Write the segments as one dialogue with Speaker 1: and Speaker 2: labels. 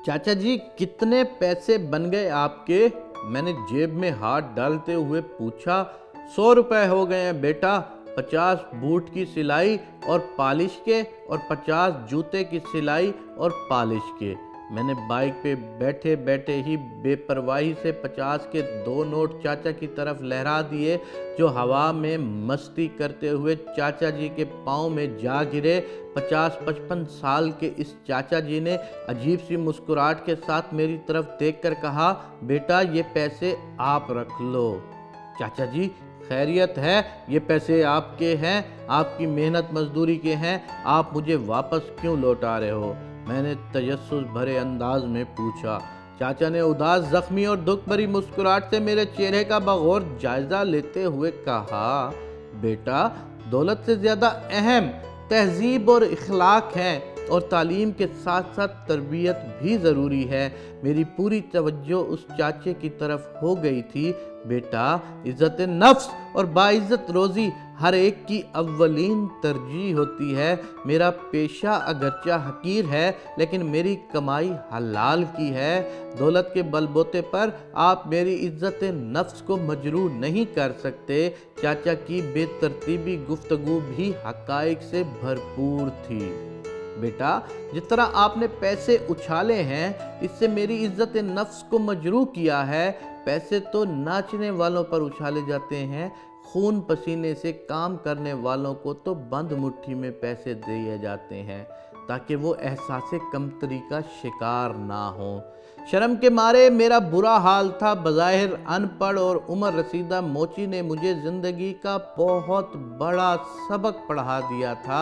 Speaker 1: चाचा जी कितने पैसे बन गए आपके? मैंने जेब में हाथ डालते हुए पूछा। 100 रुपए हो गए हैं बेटा। 50 बूट की सिलाई और पॉलिश के और 50 जूते की सिलाई और पॉलिश के। मैंने बाइक पे बैठे बैठे ही बेपरवाही से 50 के 2 नोट चाचा की तरफ लहरा दिए, जो हवा में मस्ती करते हुए चाचा जी के पाँव में जा गिरे। 50-55 साल के इस चाचा जी ने अजीब सी मुस्कुराहट के साथ मेरी तरफ देखकर कहा, बेटा ये पैसे आप रख लो। चाचा जी खैरियत है? ये पैसे आपके हैं, आपकी मेहनत मजदूरी के हैं, आप मुझे वापस क्यों लौटा रहे हो? मैंने तजस्सुस भरे अंदाज में पूछा। चाचा ने उदास, जख्मी और दुख भरी मुस्कुराहट से मेरे चेहरे का बगौर जायजा लेते हुए कहा, बेटा दौलत से ज्यादा अहम तहजीब और इखलाक है, और तालीम के साथ साथ तरबियत भी ज़रूरी है। मेरी पूरी तवज्जो उस चाचे की तरफ हो गई थी। बेटा इज़्ज़त नफ्स और बाइज़्ज़त रोज़ी हर एक की अव्वलीन तरजीह होती है। मेरा पेशा अगरचा हकीर है, लेकिन मेरी कमाई हलाल की है। दौलत के बलबूते पर आप मेरी इज़्ज़त नफ्स को मजरूह नहीं कर सकते। चाचा की बेतरतीबी गुफ्तगू भी हक़ाइक़ से भरपूर थी। बेटा जिस तरह आपने पैसे उछाले हैं, इससे मेरी इज्जत नफ्स को मजरूह किया है। पैसे तो नाचने वालों पर उछाले जाते हैं, खून पसीने से काम करने वालों को तो बंद मुट्ठी में पैसे दिए जाते हैं, ताकि वो एहसास कमतरी का शिकार ना हो। शर्म के मारे मेरा बुरा हाल था। बज़ाहिर अनपढ़ और उम्र रसीदा मोची ने मुझे ज़िंदगी का बहुत बड़ा सबक पढ़ा दिया था।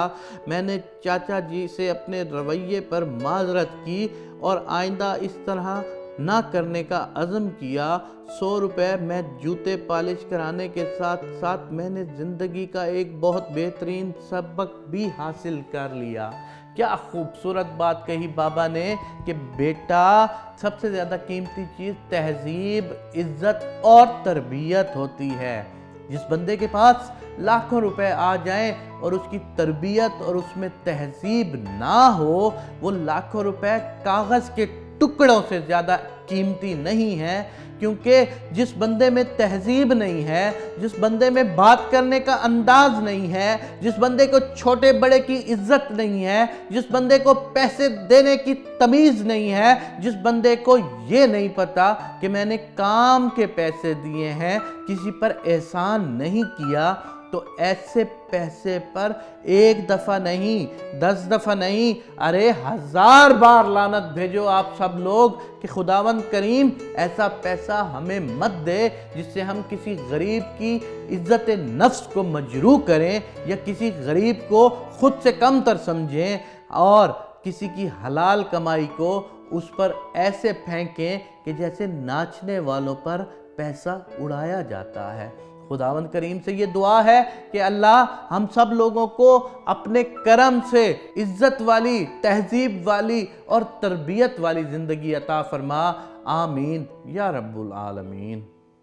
Speaker 1: मैंने चाचा जी से अपने रवैये पर माजरत की और आइंदा इस तरह ना करने का अज़म किया। 100 रुपये मैं जूते पॉलिश कराने के साथ साथ मैंने ज़िंदगी का एक बहुत बेहतरीन सबक भी हासिल कर लिया। क्या खूबसूरत बात कही बाबा ने कि बेटा सबसे ज़्यादा कीमती चीज़ तहजीब, इज़्ज़त और तरबियत होती है। जिस बंदे के पास लाखों रुपए आ जाएं और उसकी तरबियत और उसमें तहजीब ना हो, वो लाखों रुपए कागज़ के टुकड़ों से ज़्यादा कीमती नहीं है। क्योंकि जिस बंदे में तहजीब नहीं है, जिस बंदे में बात करने का अंदाज नहीं है, जिस बंदे को छोटे बड़े की इज्जत नहीं है, जिस बंदे को पैसे देने की तमीज़ नहीं है, जिस बंदे को ये नहीं पता कि मैंने काम के पैसे दिए हैं, किसी पर एहसान नहीं किया, तो ऐसे पैसे पर 1 दफ़ा नहीं, 10 दफ़ा नहीं, अरे 1000 बार लानत भेजो आप सब लोग कि खुदावंद करीम ऐसा पैसा हमें मत दे जिससे हम किसी गरीब की इज्जत नफ्स को मजरूह करें या किसी गरीब को खुद से कमतर समझें और किसी की हलाल कमाई को उस पर ऐसे फेंकें कि जैसे नाचने वालों पर पैसा उड़ाया जाता है। खुदावंद करीम से ये दुआ है कि अल्लाह हम सब लोगों को अपने करम से इज्जत वाली, तहजीब वाली और तरबियत वाली ज़िंदगी अता फरमा। आमीन या रब्बुल आलमीन।